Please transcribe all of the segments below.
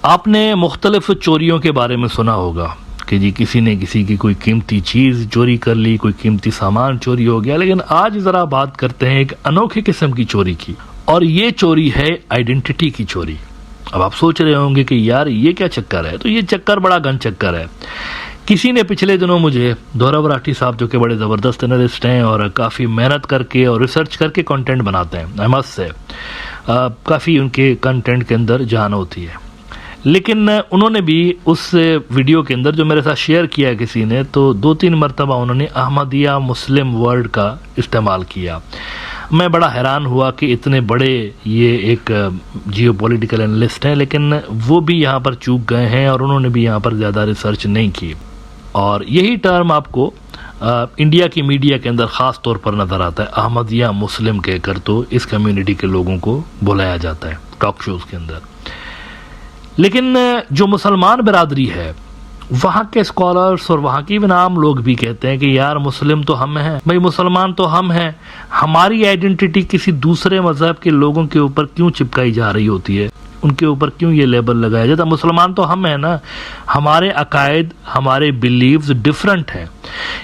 آپ نے مختلف چوریوں کے بارے میں سنا ہوگا کہ جی کسی نے کسی کی کوئی قیمتی چیز چوری کر لی، کوئی قیمتی سامان چوری ہو گیا، لیکن آج ذرا بات کرتے ہیں ایک انوکھے قسم کی چوری کی، اور یہ چوری ہے آئیڈینٹی کی چوری۔ اب آپ سوچ رہے ہوں گے کہ یار یہ کیا چکر ہے؟ تو یہ چکر بڑا گن چکر ہے۔ کسی نے پچھلے دنوں مجھے دورہ براٹھی صاحب جو کہ بڑے زبردست انالسٹ ہیں اور کافی محنت کر کے اور ریسرچ کر کے کنٹینٹ بناتے ہیں، احمد سے کافی ان کے کنٹینٹ کے اندر جان ہوتی ہے، لیکن انہوں نے بھی اس ویڈیو کے اندر جو میرے ساتھ شیئر کیا کسی نے، تو 2-3 مرتبہ انہوں نے احمدیہ مسلم ورڈ کا استعمال کیا۔ میں بڑا حیران ہوا کہ اتنے بڑے یہ ایک جیو پولیٹیکل انالسٹ ہیں، لیکن وہ بھی یہاں پر چوک گئے ہیں اور انہوں نے بھی یہاں پر زیادہ ریسرچ نہیں کی، اور یہی ٹرم آپ کو انڈیا کی میڈیا کے اندر خاص طور پر نظر آتا ہے۔ احمدیہ مسلم کہہ کر تو اس کمیونٹی کے لوگوں کو بلایا جاتا ہے ٹاک شوز کے اندر، لیکن جو مسلمان برادری ہے وہاں کے اسکالرز اور وہاں کی عام لوگ بھی کہتے ہیں کہ یار مسلم تو ہم ہیں بھائی، مسلمان تو ہم ہیں، ہماری آئیڈینٹی کسی دوسرے مذہب کے لوگوں کے اوپر کیوں چپکائی جا رہی ہوتی ہے، ان کے اوپر کیوں یہ لیبل لگایا جاتا ہے؟ مسلمان تو ہم ہیں نا، ہمارے عقائد ہمارے بلیفز ڈیفرنٹ ہیں،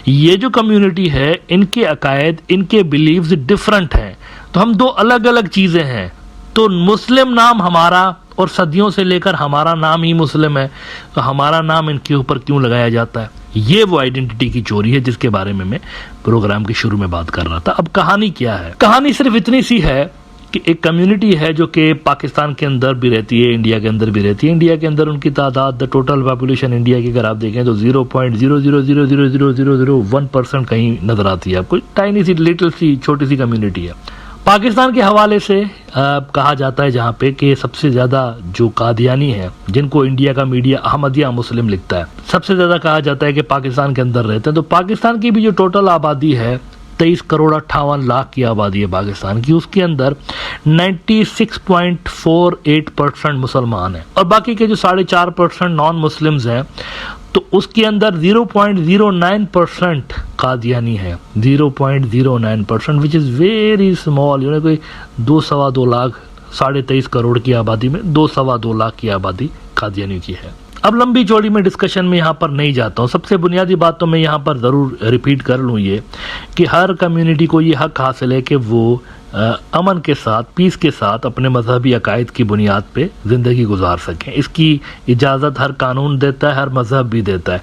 یہ جو کمیونٹی ہے ان کے عقائد ان کے بلیفز ڈیفرنٹ ہیں، تو ہم دو الگ الگ چیزیں ہیں، تو مسلم نام ہمارا اور صدیوں سے لے کر ہمارا نام ہی مسلم ہے، تو ہمارا نام ان کے اوپر کیوں لگایا جاتا ہے؟ یہ وہ آئیڈینٹی کی چوری ہے جس کے بارے میں پروگرام کے شروع میں بات کر رہا تھا۔ اب کہانی کیا ہے؟ کہانی صرف اتنی سی ہے کہ ایک کمیونٹی ہے جو کہ پاکستان کے اندر بھی رہتی ہے، انڈیا کے اندر بھی رہتی ہے۔ انڈیا کے اندر ان کی تعداد ٹوٹل پاپولیشن انڈیا کی اگر آپ دیکھیں تو 0.0000001% کہیں نظر آتی ہے آپ کو، ٹائنی سی لٹل سی چھوٹی سی کمیونٹی ہے۔ پاکستان کے حوالے سے کہا جاتا ہے جہاں پہ کہ سب سے زیادہ جو قادیانی ہیں جن کو انڈیا کا میڈیا احمدیہ مسلم لکھتا ہے، سب سے زیادہ کہا جاتا ہے کہ پاکستان کے اندر رہتے ہیں۔ تو پاکستان کی بھی جو ٹوٹل آبادی ہے 23 کروڑ 58 لاکھ کی آبادی ہے پاکستان کی، اس کے اندر 96.48% مسلمان ہیں، اور باقی کے جو 4.5% نان مسلمز ہیں، تو اس کے اندر 0.09% قادیانی ہے، 0.09%، which is very small، یعنی کوئی 2.25 لاکھ 23.5 کروڑ کی آبادی میں 2.25 لاکھ کی آبادی قادیانی کی ہے۔ اب لمبی چوڑی میں ڈسکشن میں یہاں پر نہیں جاتا ہوں، سب سے بنیادی بات تو میں یہاں پر ضرور ریپیٹ کر لوں یہ کہ ہر کمیونٹی کو یہ حق حاصل ہے کہ وہ امن کے ساتھ، پیس کے ساتھ اپنے مذہبی عقائد کی بنیاد پہ زندگی گزار سکیں، اس کی اجازت ہر قانون دیتا ہے، ہر مذہب بھی دیتا ہے۔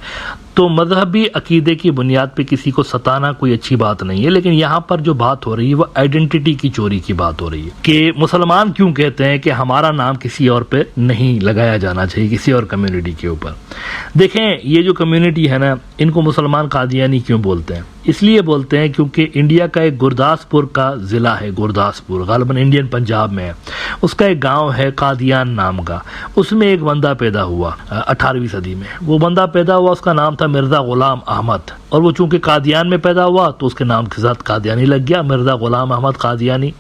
تو مذہبی عقیدے کی بنیاد پہ کسی کو ستانا کوئی اچھی بات نہیں ہے، لیکن یہاں پر جو بات ہو رہی ہے وہ آئیڈینٹی کی چوری کی بات ہو رہی ہے کہ مسلمان کیوں کہتے ہیں کہ ہمارا نام کسی اور پہ نہیں لگایا جانا چاہیے، کسی اور کمیونٹی کے اوپر۔ دیکھیں یہ جو کمیونٹی ہے نا، ان کو مسلمان قادیانی کیوں بولتے ہیں؟ اس لیے بولتے ہیں کیونکہ انڈیا کا ایک گرداسپور کا ضلع ہے، گرداسپور غالباً انڈین پنجاب میں ہے، اس کا ایک گاؤں ہے قادیان نام کا، اس میں ایک بندہ پیدا ہوا 18ویں صدی میں، وہ بندہ پیدا ہوا، اس کا نام تھا مرزا غلام احمد، اور وہ چونکہ قادیان میں پیدا ہوا تو اس کے نام کے ساتھ قادیانی لگ گیا، مرزا غلام احمد قادیانی۔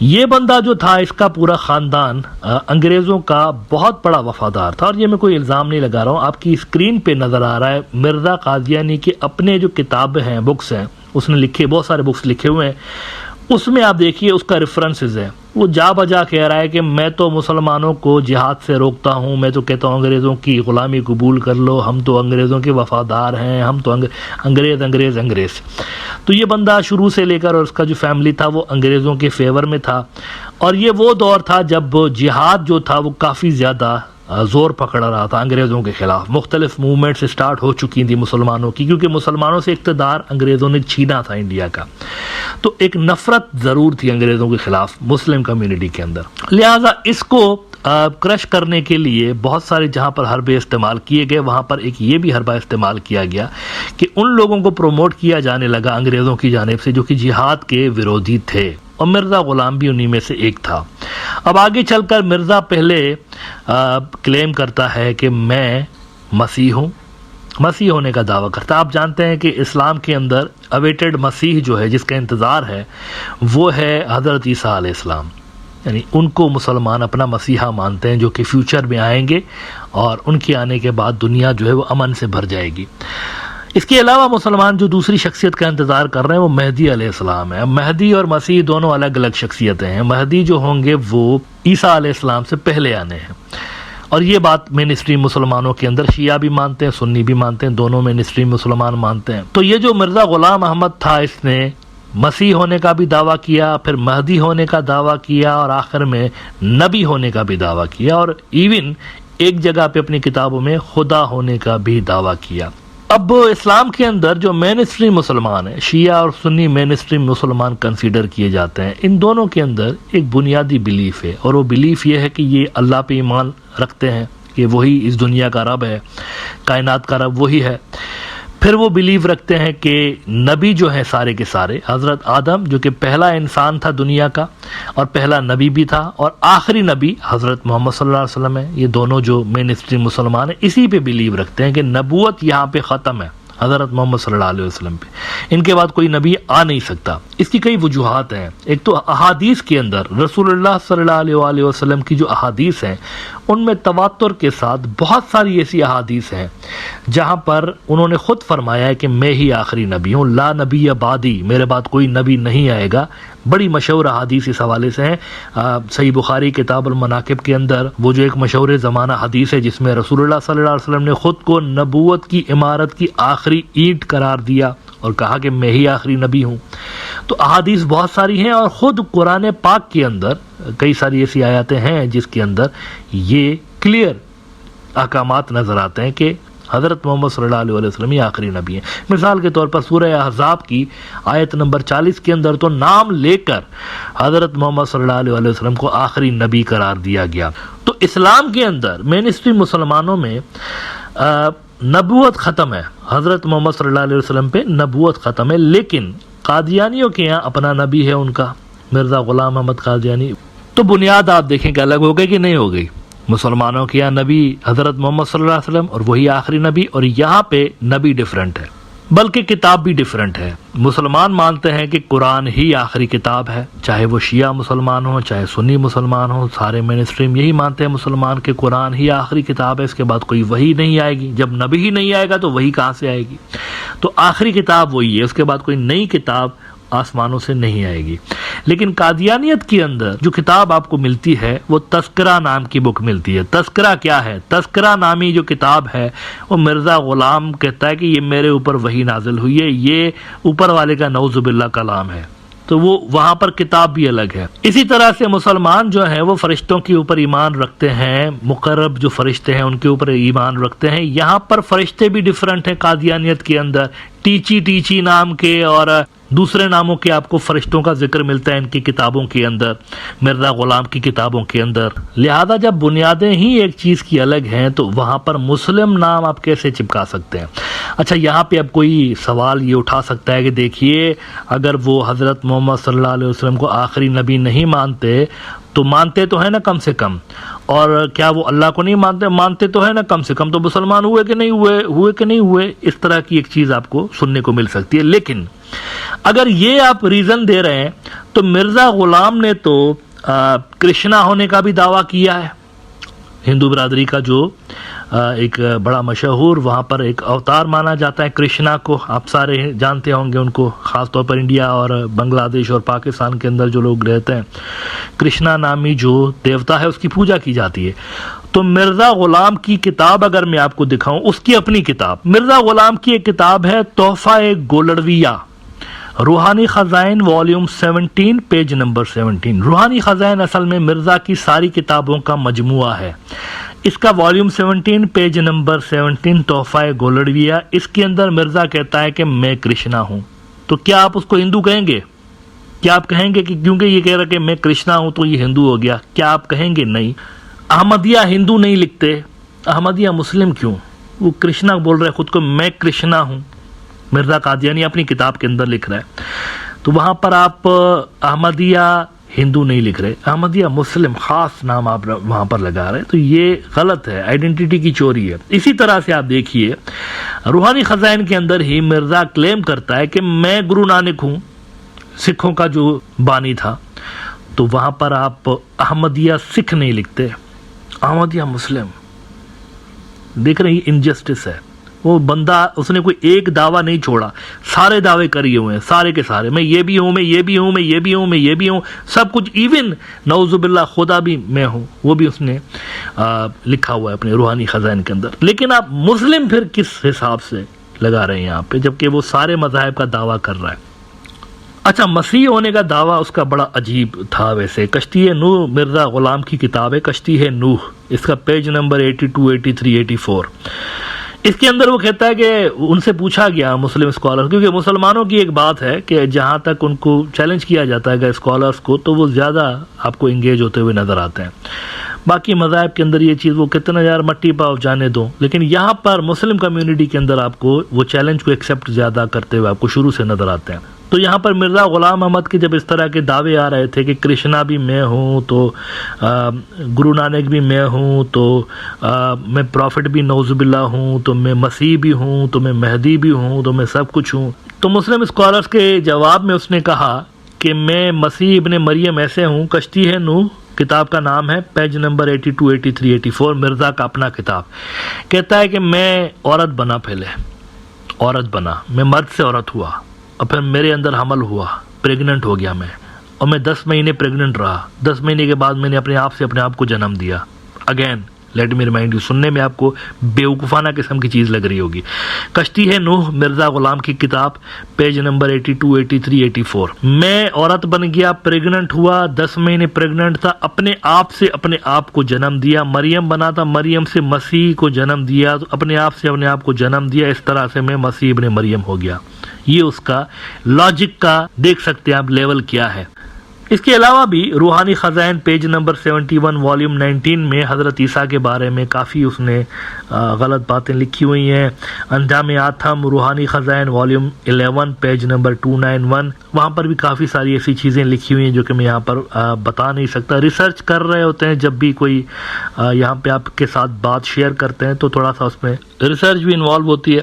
یہ بندہ جو تھا، اس کا پورا خاندان انگریزوں کا بہت بڑا وفادار تھا، اور یہ میں کوئی الزام نہیں لگا رہا ہوں، آپ کی اسکرین پہ نظر آ رہا ہے مرزا قادیانی کے اپنے جو کتابیں ہیں، بکس ہیں، اس نے لکھے، بہت سارے بکس لکھے ہوئے ہیں، اس میں آپ دیکھیے اس کا ریفرنسز ہے، وہ جا بجا کہہ رہا ہے کہ میں تو مسلمانوں کو جہاد سے روکتا ہوں، میں تو کہتا ہوں انگریزوں کی غلامی قبول کر لو، ہم تو انگریزوں کے وفادار ہیں، ہم تو انگریز۔ تو یہ بندہ شروع سے لے کر، اور اس کا جو فیملی تھا وہ انگریزوں کے فیور میں تھا، اور یہ وہ دور تھا جب جہاد جو تھا وہ کافی زیادہ زور پکڑ رہا تھا انگریزوں کے خلاف، مختلف موومنٹس سٹارٹ ہو چکی تھی مسلمانوں کی، کیونکہ مسلمانوں سے اقتدار انگریزوں نے چھینا تھا انڈیا کا، تو ایک نفرت ضرور تھی انگریزوں کے خلاف مسلم کمیونٹی کے اندر، لہٰذا اس کو کرش کرنے کے لیے بہت سارے جہاں پر حربے استعمال کیے گئے، وہاں پر ایک یہ بھی حربہ استعمال کیا گیا کہ ان لوگوں کو پروموٹ کیا جانے لگا انگریزوں کی جانب سے جو کہ جہاد کے ویرودھی تھے، اور مرزا غلام بھی انہی میں سے ایک تھا۔ اب آگے چل کر مرزا پہلے کلیم کرتا ہے کہ میں مسیح ہوں، مسیح ہونے کا دعویٰ کرتا ہے۔ آپ جانتے ہیں کہ اسلام کے اندر اویٹڈ مسیح جو ہے، جس کا انتظار ہے، وہ ہے حضرت عیسیٰ علیہ السلام، یعنی ان کو مسلمان اپنا مسیحا مانتے ہیں جو کہ فیوچر میں آئیں گے، اور ان کے آنے کے بعد دنیا جو ہے وہ امن سے بھر جائے گی۔ اس کے علاوہ مسلمان جو دوسری شخصیت کا انتظار کر رہے ہیں وہ مہدی علیہ السلام ہے۔ مہدی اور مسیح دونوں الگ الگ شخصیتیں ہیں، مہدی جو ہوں گے وہ عیسیٰ علیہ السلام سے پہلے آنے ہیں، اور یہ بات مین اسٹریم مسلمانوں کے اندر شیعہ بھی مانتے ہیں، سنی بھی مانتے ہیں، دونوں مین اسٹریم مسلمان مانتے ہیں۔ تو یہ جو مرزا غلام احمد تھا، اس نے مسیح ہونے کا بھی دعویٰ کیا، پھر مہدی ہونے کا دعویٰ کیا، اور آخر میں نبی ہونے کا بھی دعویٰ کیا، اور ایون ایک جگہ پہ اپنی کتابوں میں خدا ہونے کا بھی دعویٰ کیا۔ اب اسلام کے اندر جو مین اسٹریم مسلمان ہیں، شیعہ اور سنی مین اسٹریم مسلمان کنسیڈر کیے جاتے ہیں، ان دونوں کے اندر ایک بنیادی بلیف ہے، اور وہ بلیف یہ ہے کہ یہ اللہ پہ ایمان رکھتے ہیں کہ وہی اس دنیا کا رب ہے، کائنات کا رب وہی ہے۔ پھر وہ بلیو رکھتے ہیں کہ نبی جو ہیں سارے کے سارے، حضرت آدم جو کہ پہلا انسان تھا دنیا کا اور پہلا نبی بھی تھا، اور آخری نبی حضرت محمد صلی اللہ علیہ وسلم ہے۔ یہ دونوں جو مین اسٹریم مسلمان ہیں اسی پہ بلیو رکھتے ہیں کہ نبوت یہاں پہ ختم ہے حضرت محمد صلی اللہ علیہ وسلم پہ، ان کے بعد کوئی نبی آ نہیں سکتا۔ اس کی کئی وجوہات ہیں۔ ایک تو احادیث کے اندر رسول اللہ صلی اللہ علیہ وآلہ وسلم کی جو احادیث ہیں ان میں تواتر کے ساتھ بہت ساری ایسی احادیث ہیں جہاں پر انہوں نے خود فرمایا ہے کہ میں ہی آخری نبی ہوں، لا نبی بعدی، میرے بعد کوئی نبی نہیں آئے گا۔ بڑی مشہور احادیث اس حوالے سے ہیں۔ صحیح بخاری کتاب المناقب کے اندر وہ جو ایک مشہور زمانہ حدیث ہے جس میں رسول اللہ صلی اللہ علیہ وسلم نے خود کو نبوت کی عمارت کی آخری اینٹ قرار دیا اور کہا کہ میں ہی آخری نبی ہوں۔ تو احادیث بہت ساری ہیں، اور خود قرآن پاک کے اندر کئی ساری ایسی آیاتیں ہیں جس کے اندر یہ کلیئر احکامات نظر آتے ہیں کہ حضرت محمد صلی اللہ علیہ وسلم ہی آخری نبی ہیں۔ مثال کے طور پر سورہ احزاب کی آیت نمبر 40 کے اندر تو نام لے کر حضرت محمد صلی اللہ علیہ وسلم کو آخری نبی قرار دیا گیا۔ تو اسلام کے اندر مین اسٹریم مسلمانوں میں نبوت ختم ہے، حضرت محمد صلی اللہ علیہ وسلم پہ نبوت ختم ہے، لیکن قادیانیوں کے یہاں اپنا نبی ہے ان کا، مرزا غلام احمد قادیانی۔ تو بنیاد آپ دیکھیں کہ الگ ہو گئی کہ نہیں ہو گئی؟ مسلمانوں کے یہاں نبی حضرت محمد صلی اللہ علیہ وسلم اور وہی آخری نبی، اور یہاں پہ نبی ڈیفرنٹ ہے، بلکہ کتاب بھی ڈیفرنٹ ہے۔ مسلمان مانتے ہیں کہ قرآن ہی آخری کتاب ہے، چاہے وہ شیعہ مسلمان ہوں چاہے سنی مسلمان ہوں، سارے مین اسٹریم یہی مانتے ہیں مسلمان کہ قرآن ہی آخری کتاب ہے، اس کے بعد کوئی وحی نہیں آئے گی۔ جب نبی ہی نہیں آئے گا تو وحی کہاں سے آئے گی؟ تو آخری کتاب وہی ہے، اس کے بعد کوئی نئی کتاب آسمانوں سے نہیں آئے گی۔ لیکن قادیانیت کے اندر جو کتاب آپ کو ملتی ہے وہ تذکرہ نام کی بک ملتی ہے۔ تذکرہ کیا ہے؟ تذکرہ نامی جو کتاب ہے وہ مرزا غلام کہتا ہے کہ یہ میرے اوپر وحی نازل ہوئی ہے، یہ اوپر والے کا نعوذ باللہ کلام ہے، تو وہ وہاں پر کتاب بھی الگ ہے۔ اسی طرح سے مسلمان جو ہیں وہ فرشتوں کے اوپر ایمان رکھتے ہیں، مقرب جو فرشتے ہیں ان کے اوپر ایمان رکھتے ہیں۔ یہاں پر فرشتے بھی ڈیفرنٹ ہیں قادیانیت کے اندر، ٹیچی نام کے اور دوسرے ناموں کے آپ کو فرشتوں کا ذکر ملتا ہے ان کی کتابوں کے اندر، مرزا غلام کی کتابوں کے اندر۔ لہذا جب بنیادیں ہی ایک چیز کی الگ ہیں تو وہاں پر مسلم نام آپ کیسے چپکا سکتے ہیں؟ اچھا، یہاں پہ اب کوئی سوال یہ اٹھا سکتا ہے کہ دیکھیے اگر وہ حضرت محمد صلی اللہ علیہ وسلم کو آخری نبی نہیں مانتے تو مانتے تو ہے نا کم سے کم، اور کیا وہ اللہ کو نہیں مانتے تو ہے نا کم سے کم، تو مسلمان ہوئے کہ نہیں ہوئے؟ اس طرح کی ایک چیز آپ کو سننے کو مل سکتی ہے۔ لیکن اگر یہ آپ ریزن دے رہے ہیں تو مرزا غلام نے تو کرشنا ہونے کا بھی دعویٰ کیا ہے، ہندو برادری کا جو ایک بڑا مشہور وہاں پر ایک اوتار مانا جاتا ہے کرشنا کو، آپ سارے جانتے ہوں گے ان کو، خاص طور پر انڈیا اور بنگلہ دیش اور پاکستان کے اندر جو لوگ رہتے ہیں، کرشنا نامی جو دیوتا ہے اس کی پوجا کی جاتی ہے۔ تو مرزا غلام کی کتاب اگر میں آپ کو دکھاؤں، اس کی اپنی کتاب، مرزا غلام کی ایک کتاب ہے تحفہ گولڑویہ، روحانی خزائن والیوم 17 پیج نمبر 17۔ روحانی خزائن اصل میں مرزا کی ساری کتابوں کا مجموعہ ہے۔ اس کا والیوم 17 پیج نمبر 17 تحفہ گولڑویہ، اس کے اندر مرزا کہتا ہے کہ میں کرشنا ہوں۔ تو کیا آپ اس کو ہندو کہیں گے؟ کیا آپ کہیں گے کہ کیونکہ یہ کہہ رہا کہ میں کرشنا ہوں تو یہ ہندو ہو گیا؟ کیا آپ کہیں گے؟ نہیں۔ احمدیہ ہندو نہیں لکھتے، احمدیہ مسلم کیوں؟ وہ کرشنا بول رہے خود کو، میں کرشنا ہوں۔ مرزا قادیانی اپنی کتاب کے اندر لکھ رہا ہے، تو وہاں پر آپ احمدیہ ہندو نہیں لکھ رہے، احمدیہ مسلم خاص نام آپ وہاں پر لگا رہے، تو یہ غلط ہے، آئیڈینٹی کی چوری ہے۔ اسی طرح سے آپ دیکھیے روحانی خزائن کے اندر ہی مرزا کلیم کرتا ہے کہ میں گرو نانک ہوں، سکھوں کا جو بانی تھا، تو وہاں پر آپ احمدیہ سکھ نہیں لکھتے، احمدیہ مسلم۔ دیکھ رہے ہیں انجسٹس ہے، وہ بندہ اس نے کوئی ایک دعویٰ نہیں چھوڑا, سارے دعوے کریے ہوئے ہیں, سارے کے سارے, میں یہ بھی ہوں, میں یہ بھی ہوں, میں یہ بھی ہوں, میں یہ بھی ہوں, سب کچھ, ایون نعوذ باللہ خدا بھی میں ہوں, وہ بھی اس نے لکھا ہوا ہے اپنے روحانی خزائن کے اندر. لیکن آپ مسلم پھر کس حساب سے لگا رہے ہیں یہاں پہ, جبکہ وہ سارے مذاہب کا دعویٰ کر رہا ہے. اچھا, مسیح ہونے کا دعویٰ اس کا بڑا عجیب تھا. ویسے کشتی نوح مرزا غلام کی کتاب ہے, کشتی ہے نوح, اس کا پیج نمبر 82, 83, 84. اس کے اندر وہ کہتا ہے کہ ان سے پوچھا گیا مسلم اسکالر, کیونکہ مسلمانوں کی ایک بات ہے کہ جہاں تک ان کو چیلنج کیا جاتا ہے کہ اسکالرس کو, تو وہ زیادہ آپ کو انگیج ہوتے ہوئے نظر آتے ہیں. باقی مذاہب کے اندر یہ چیز وہ کتنا یار مٹی پاؤ جانے دو, لیکن یہاں پر مسلم کمیونٹی کے اندر آپ کو وہ چیلنج کو ایکسیپٹ زیادہ کرتے ہوئے آپ کو شروع سے نظر آتے ہیں. تو یہاں پر مرزا غلام احمد کے جب اس طرح کے دعوے آ رہے تھے کہ کرشنا بھی میں ہوں, تو گرو نانک بھی میں ہوں, تو میں پروفٹ بھی نعوذ باللہ ہوں, تو میں مسیح بھی ہوں, تو میں مہدی بھی ہوں, تو میں سب کچھ ہوں. تو مسلم اسکالرس کے جواب میں اس نے کہا کہ میں مسیح ابن مریم ایسے ہوں. کشتی ہے نوح کتاب کا نام ہے, پیج نمبر 82, 83, 84, مرزا کا اپنا کتاب. کہتا ہے کہ میں عورت بنا, پہلے عورت بنا, میں مرد سے عورت ہوا, اور پھر میرے اندر حمل ہوا, پریگننٹ ہو گیا میں, اور میں 10 مہینے پریگننٹ رہا. 10 مہینے کے بعد میں نے اپنے آپ کو جنم دیا. Again let me remind you, سننے میں آپ کو بیوقوفانہ قسم کی چیز لگ رہی ہوگی. کشتی ہے نوح مرزا غلام کی کتاب, پیج نمبر 82, 83, 84. میں عورت بن گیا, پریگننٹ ہوا, 10 مہینے پریگننٹ تھا, اپنے آپ کو جنم دیا. مریم بنا تھا, مریم سے مسیح کو جنم دیا, تو اپنے آپ کو جنم دیا. اس طرح سے میں مسیح ابن مریم ہو گیا. یہ اس کا لاجک کا دیکھ سکتے ہیں آپ لیول کیا ہے. اس کے علاوہ بھی روحانی خزائن پیج نمبر 71 والیوم 19 میں حضرت عیسیٰ کے بارے میں کافی اس نے غلط باتیں لکھی ہوئی ہیں. انجام آتھم روحانی خزائن والیوم 11 پیج نمبر 291, وہاں پر بھی کافی ساری ایسی چیزیں لکھی ہوئی ہیں جو کہ میں یہاں پر بتا نہیں سکتا. ریسرچ کر رہے ہوتے ہیں جب بھی کوئی یہاں پہ آپ کے ساتھ بات شیئر کرتے ہیں, تو تھوڑا سا اس میں ریسرچ بھی انوالو ہوتی ہے,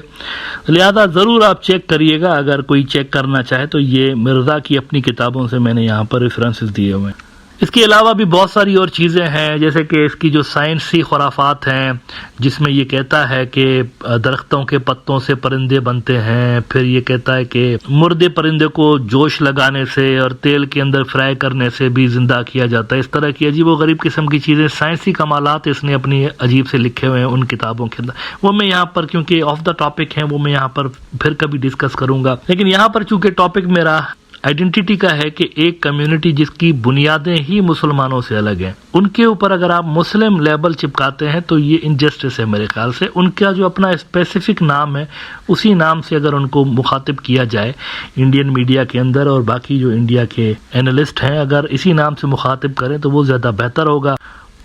لہذا ضرور آپ چیک کریے گا اگر کوئی چیک کرنا چاہے تو. یہ مرزا کی اپنی کتابوں سے میں نے یہاں پر ریفرنسز دیے ہوئے ہیں. اس کے علاوہ بھی بہت ساری اور چیزیں ہیں, جیسے کہ اس کی جو سائنسی خرافات ہیں, جس میں یہ کہتا ہے کہ درختوں کے پتوں سے پرندے بنتے ہیں. پھر یہ کہتا ہے کہ مردے پرندے کو جوش لگانے سے اور تیل کے اندر فرائی کرنے سے بھی زندہ کیا جاتا ہے. اس طرح کی عجیب و غریب قسم کی چیزیں, سائنسی کمالات اس نے اپنی عجیب سے لکھے ہوئے ہیں ان کتابوں کے اندر. وہ میں یہاں پر, کیونکہ آف دا ٹاپک ہیں, وہ میں یہاں پر پھر کبھی ڈسکس کروں گا. لیکن یہاں پر چونکہ ٹاپک میرا آئیڈینٹی کا ہے کہ ایک کمیونٹی جس کی بنیادیں ہی مسلمانوں سے الگ ہیں, ان کے اوپر اگر آپ مسلم لیبل چپکاتے ہیں تو یہ انجسٹس ہے میرے خیال سے. ان کا جو اپنا اسپیسیفک نام ہے, اسی نام سے اگر ان کو مخاطب کیا جائے انڈین میڈیا کے اندر, اور باقی جو انڈیا کے اینالسٹ ہیں اگر اسی نام سے مخاطب کریں تو وہ زیادہ بہتر ہوگا.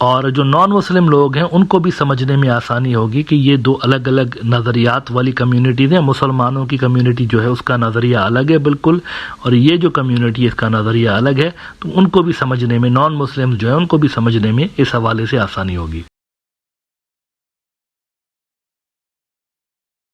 اور جو نان مسلم لوگ ہیں ان کو بھی سمجھنے میں آسانی ہوگی کہ یہ دو الگ الگ نظریات والی کمیونٹیز ہیں. مسلمانوں کی کمیونٹی جو ہے اس کا نظریہ الگ ہے بالکل, اور یہ جو کمیونٹی ہے اس کا نظریہ الگ ہے, تو ان کو بھی سمجھنے میں, نان مسلم جو ہے ان کو بھی سمجھنے میں اس حوالے سے آسانی ہوگی.